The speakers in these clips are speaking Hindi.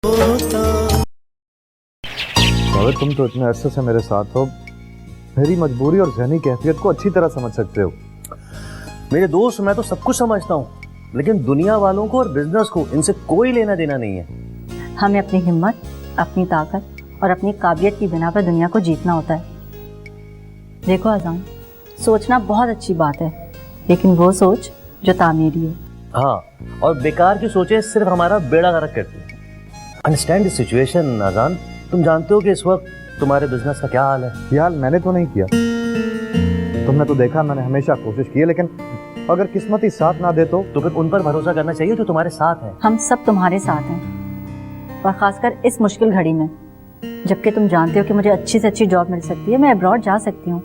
अगर तुम तो इतने अरसे से मेरे साथ हो, मेरी मजबूरी और ज़हनी कैफियत को अच्छी तरह समझ सकते हो। मेरे दोस्त, मैं तो सब कुछ समझता हूँ, लेकिन दुनिया वालों को और बिजनेस को इनसे कोई लेना देना नहीं है। हमें अपनी हिम्मत, अपनी ताकत और अपनी काबिलियत की बिना पर दुनिया को जीतना होता है। देखो अजान, सोचना बहुत अच्छी बात है, लेकिन वो सोच जो तामीरी हो। हाँ, और बेकार की सोचें सिर्फ हमारा बेड़ा गर्क करती है। अंडरस्टैंड द सिचुएशन अजान। तुम जानते हो कि इस वक्त तुम्हारे बिजनेस का क्या हाल है। ये हाल मैंने तो नहीं किया, तुमने तो देखा मैंने हमेशा कोशिश की है, लेकिन अगर किस्मत ही साथ ना दे तो फिर उन पर भरोसा करना चाहिए जो तुम्हारे साथ है। हम सब तुम्हारे साथ हैं, और खासकर इस मुश्किल घड़ी में, जबकि तुम जानते हो कि मुझे अच्छी से अच्छी जॉब मिल सकती है, मैं अब्रॉड जा सकती हूँ,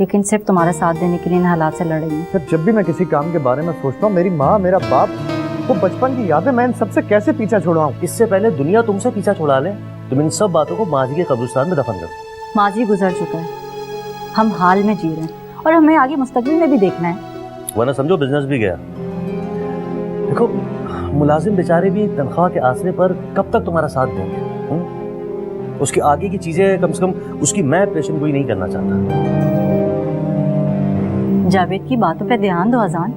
लेकिन सिर्फ तुम्हारा साथ देने के लिए इन हालात से लड़ रही हूँ। जब भी मैं किसी काम के बारे में सोचता हूँ, मेरी माँ, मेरा बाप, वो बचपन की यादें, मैं इन सबसे कैसे पीछा छुड़वाऊं? इससे पहले दुनिया तुमसे पीछा छुड़ा ले, तुम इन सब बातों को माजी के कब्रिस्तान में दफन करो। माजी गुजर चुका है, हम हाल में जी रहे हैं और हमें आगे मुस्तकबिल में भी देखना है, वरना समझो बिजनेस भी गया। देखो, मुलाजिम बेचारे भी तनख्वाह के आसरे पर कब तक तुम्हारा साथ देंगे? उसकी आगे की चीजें कम से कम उसकी मैं पेशन गोई नहीं करना चाहता। जावेद की बातों पे ध्यान दो अजान।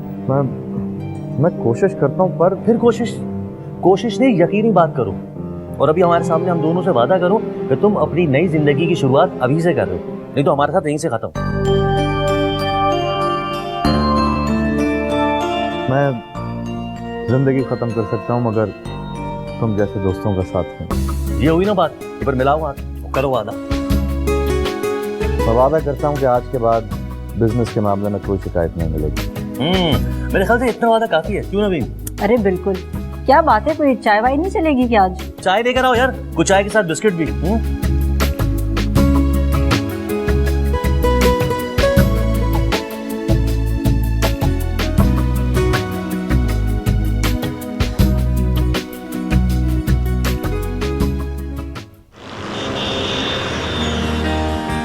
मैं कोशिश करता हूँ, पर फिर कोशिश नहीं, यकीनी बात करो। और अभी हमारे सामने हम दोनों से वादा करो कि तुम अपनी नई जिंदगी की शुरुआत अभी से कर रहे हो, नहीं तो हमारे साथ यहीं से खत्म। मैं जिंदगी खत्म कर सकता हूँ मगर तुम जैसे दोस्तों का साथ हो। ये हुई ना बात, फिर मिलाओ हाथ, करो वादा। मैं वादा करता हूँ कि आज के बाद बिजनेस के मामले में कोई शिकायत नहीं मिलेगी। मेरे ख्याल से इतना वादा काफी है, क्यों नवीन? अरे बिल्कुल, क्या बात है, कोई चाय वाय नहीं चलेगी क्या आज? चाय लेकर आओ यार, कुछ चाय के साथ बिस्किट भी।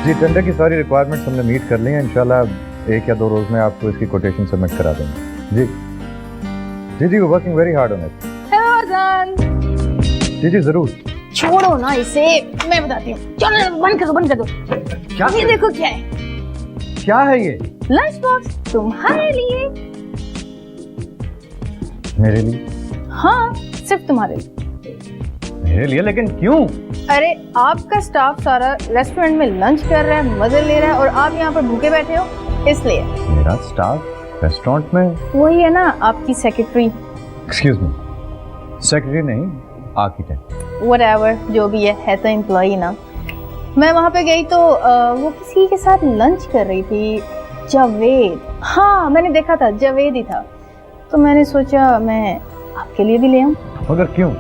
जी, टेंडर की सारी रिक्वायरमेंट्स हमने मीट कर ली हैं। इंशाल्लाह 1 या 2 रोज में आपको इसकी कोटेशन सबमिट करा देंगे। जी जी, working very hard on it. Hello Ajaan. जी जरूर। छोड़ो ना इसे, मैं बताती हूँ। चलो बंद कर दो। क्या ये देखो क्या है। क्या है ये? लंच बॉक्स तुम्हारे लिए। मेरे लिए? हाँ, सिर्फ तुम्हारे लिए। मेरे लिए? लेकिन क्यों? अरे आपका स्टाफ सारा रेस्टोरेंट में लंच कर रहा है, मजे ले रहा है, और आप यहाँ पर भूखे बैठे हो, इसलिए। मेरा स्टाफ रेस्टोरेंट में? वही है ना, आपकी सेक्रेटरी। एक्सक्यूज मी, सेक्रेटरी नहीं, आर्किटेक्ट। व्हाटएवर, जो भी है तो एम्प्लॉई ना। मैं वहाँ पे गई तो वो किसी के साथ लंच कर रही थी, जावेद। हाँ, मैंने देखा था, जावेद ही था, तो मैंने सोचा मैं आपके लिए भी ले आऊं। मगर क्यों?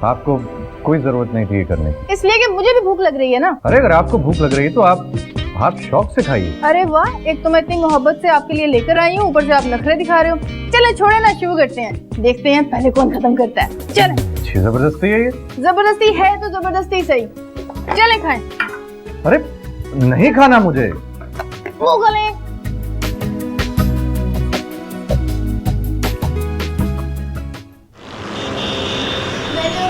आपको कोई जरूरत नहीं थी ये करने की। इसलिए कि मुझे भी भूख लग रही है ना। अरे अगर आपको भूख लग रही है तो आप शौक से खाइए। अरे वाह, एक तो मैं इतनी मोहब्बत से आपके लिए लेकर आई हूँ, ऊपर से आप नखरे दिखा रहे हो। चले छोड़े ना, शुरू करते हैं, देखते हैं पहले कौन खत्म करता है। चले। अच्छी जबरदस्ती है ये। जबरदस्ती है तो जबरदस्ती सही, चले खाएं। अरे नहीं खाना मुझे। वो गले।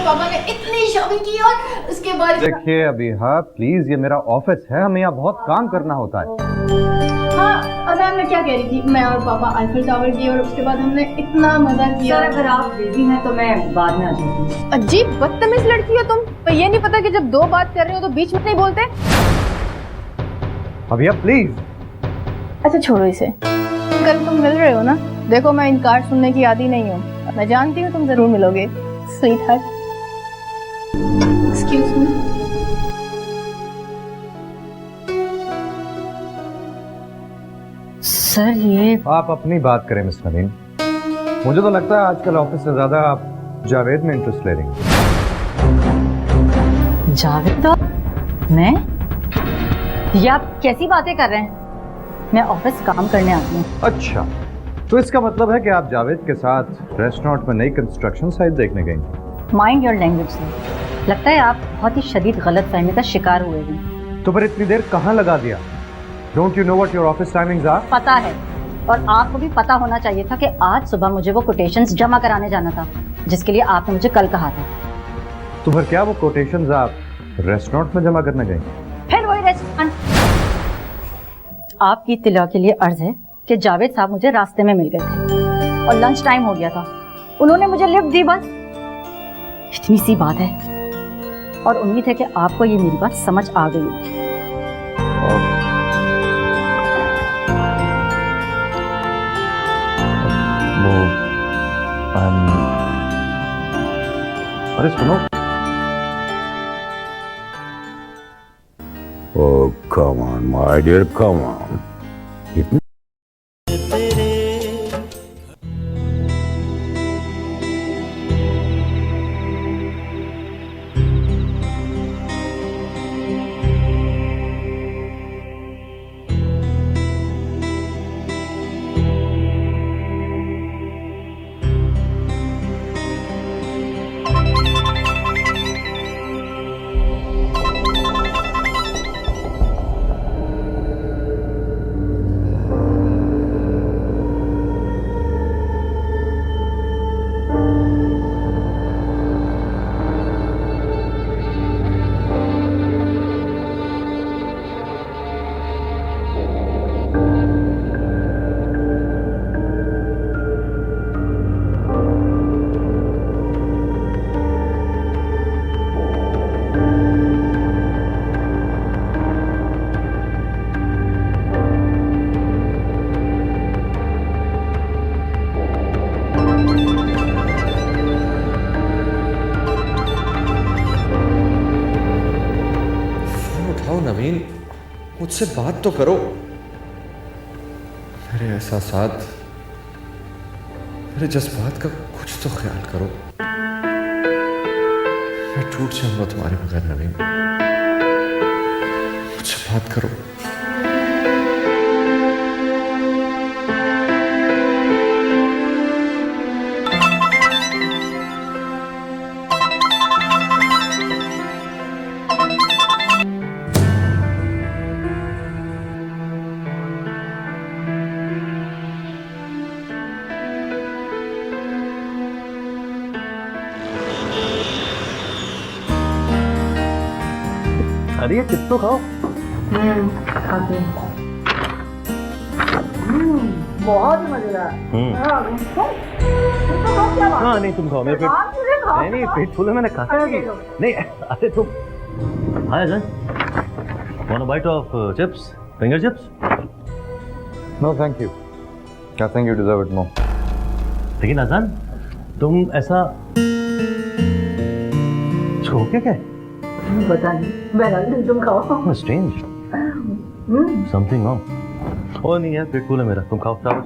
पापा ने इतनी शॉपिंग की और उसके बाद देखिए अभी, हाँ प्लीज, ये मेरा ऑफिस है, हमें यहाँ बहुत काम करना होता है। हाँ, अजान मैं क्या कह रही थी, मैं और पापा आईफिल टावर गए और उसके बाद हमने इतना मजा किया। सर अगर आप बिजी हैं तो मैं बाद में आ जाती हूँ। अजीब बदतमीज लड़की हो तुम, तो ये नहीं पता कि जब 2 बात कर रहे हो तो बीच में नहीं बोलते। अभी आप प्लीज। अच्छा छोड़ो इसे, कल तुम मिल रहे हो ना, देखो मैं इनकार सुनने की आदी नहीं हूँ, मैं जानती हूँ तुम जरूर मिलोगे। Sweet heart. Excuse me. Sir ये आप अपनी बात करें मिस नवीन, मुझे तो लगता है आजकल ऑफिस से ज्यादा आप जावेद में इंटरेस्ट ले रही हैं। जावेद? मैं? ये आप कैसी बातें कर रहे हैं? मैं ऑफिस काम करने आती हूँ। अच्छा, तो इसका मतलब है कि आप जावेद के साथ रेस्टोरेंट में नई कंस्ट्रक्शन साइट देखने गई। माइंड योर लैंग्वेज सर, लगता है आप बहुत ही शदीद गलतफहमी का शिकार हुए हैं। तो फिर इतनी देर कहाँ लगा दिया? Don't you know what your office timings are? पता है, और आपको भी पता होना चाहिए था कि आज सुबह मुझे वो कोटेशंस जमा कराने जाना था जिसके लिए आपने मुझे कल कहा था। तो फिर क्या वो कोटेशंस आप रेस्टोरेंट में जमा करने गए? फिर वही रेस्टोरेंट। आपकी इत्तला के लिए अर्ज है कि जावेद साहब मुझे रास्ते में मिल गए थे और लंच टाइम हो गया था, उन्होंने मुझे लिफ्ट दी, बस इतनी सी बात है। और उम्मीद है कि आपको ये मेरी बात समझ आ गई होगी। वो अरे सुनो, Oh, come on, my dear, come on. इतनी उठाओ नवीन, मुझसे बात तो करो। मेरे एहसासात, मेरे जज्बात का कुछ तो ख्याल करो। मैं टूट जाऊंगा तुम्हारे बगैर नवीन, मुझसे बात करो। अरे ये चिप्स तो खाओ। बहुत मजेदार। हाँ नहीं तुम खाओ, मेरे पेट नहीं नहीं पेट फुल है, मैंने कहा था कि नहीं। अरे तुम hi Ajay, want a bite of chips, finger chips? No thank you, I think you deserve it more. लेकिन अजान तुम ऐसा छोके क्या? पता नहीं, बहरहाल तुम खाओ। Strange, something wrong. ओ नहीं यार पेट फुल है मेरा, तुम खाओ चावल।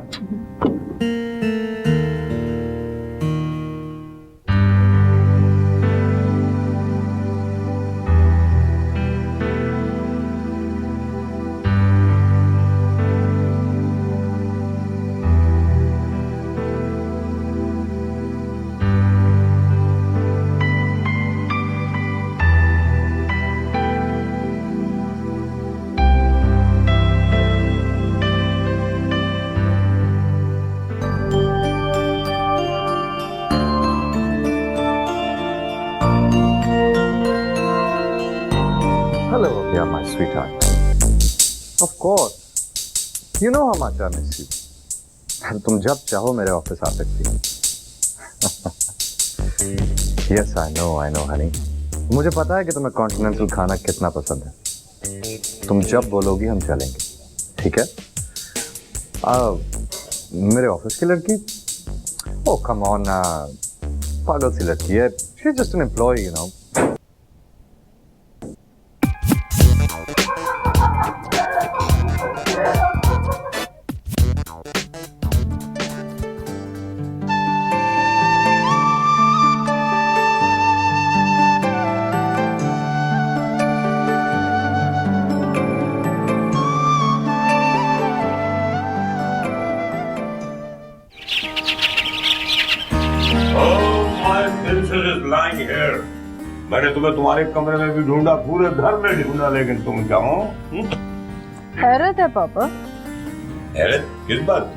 Hello, yeah, my sweetheart. Of course. You know how much I miss you. तुम जब चाहो मेरे ऑफिस आ सकती हो। Yes, I know, honey. मुझे पता है कि तुम्हें कॉन्टिनेंटल खाना कितना पसंद है। तुम जब बोलोगी हम चलेंगे, ठीक है? मेरे ऑफिस की लड़की? Oh, come on, पागल सी लड़की है। She's just an employee, you know. मैंने तुम्हें तुम्हारे कमरे में भी ढूंढा, पूरे घर में ढूंढा, लेकिन तुम जाओ। हैरत है पापा। हैरत किस बात?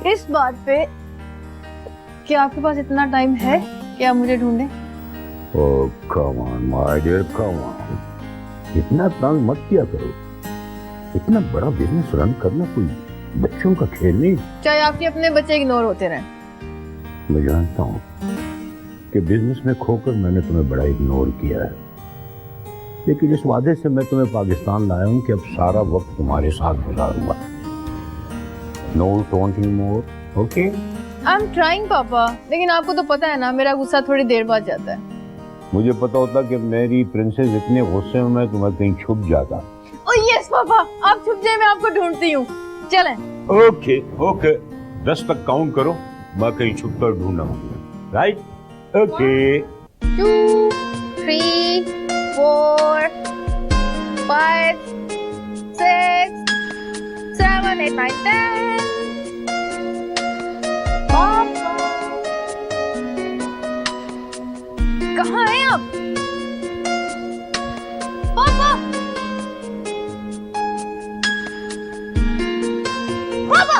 इस बात पे कि आपके पास इतना टाइम है कि आप मुझे ढूंढें। Oh, come on, my dear, come on. इतना तंग मत किया करो। इतना बड़ा बिजनेस रन करना कोई बच्चों का खेल नहीं। चाहे आपके अपने बच्चे इग्नोर होते रहें। मैं जानता हूँ कि बिजनेस में खोकर मैंने तुम्हें बड़ा इग्नोर किया है, लेकिन इस वादे से मैं तुम्हें पाकिस्तान लाया हूँ कि अब सारा वक्त तुम्हारे साथ गुजारूंगा। No taunting more, okay? I am trying पापा, लेकिन आपको तो पता है ना मेरा गुस्सा थोड़ी देर बाद जाता है। मुझे पता होता कि मेरी प्रिंसेस इतने गुस्से में मैं तुम्हें कहीं छुप जाता। ओह यस पापा, आप छुप जाए, मैं आपको ढूंढती हूँ। चलें। ओके ओके, 10 तक काउंट करो, मैं कहीं छुप कर ढूंढूंगा। राइट? ओके। 2, 3, 4, 5, 6, 7, 8, 9, 10। पापा कहाँ हैं आप? पापा पापा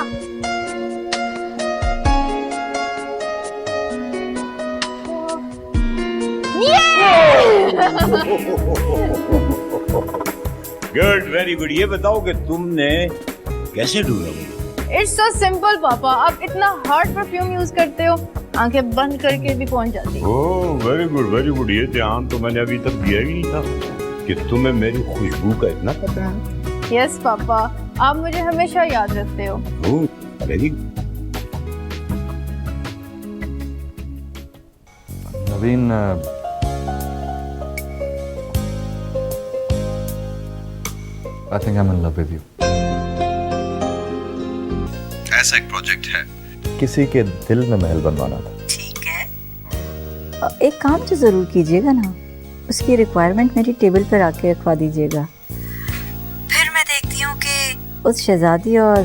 गुड, वेरी गुड। ये बताओ कि तुमने कैसे ढूंढा मुझे? इट्स सो सिंपल पापा, आप इतना हार्ड परफ्यूम यूज करते हो, आंखें बंद करके भी पहुंच जाती। Oh very good very good. ये ध्यान तो मैंने अभी तक दिया ही नहीं था कि तुम्हें मेरी खुशबू का इतना पता है। यस पापा, आप मुझे हमेशा याद रखते हो। Oh very. Naveen, I think I'm in love with you. ऐसा एक प्रोजेक्ट है, किसी के दिल में महल बनवाना था। ठीक है, एक काम तो ज़रूर कीजिएगा ना, उसकी रिक्वायरमेंट मेरी टेबल पर आके रखवा दीजिएगा। फिर मैं देखती हूँ कि उस शहजादी और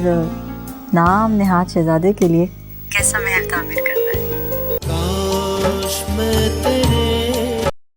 नाम निहाद शहजादे के लिए कैसा महल तामीर करना है। काश मैं तेरे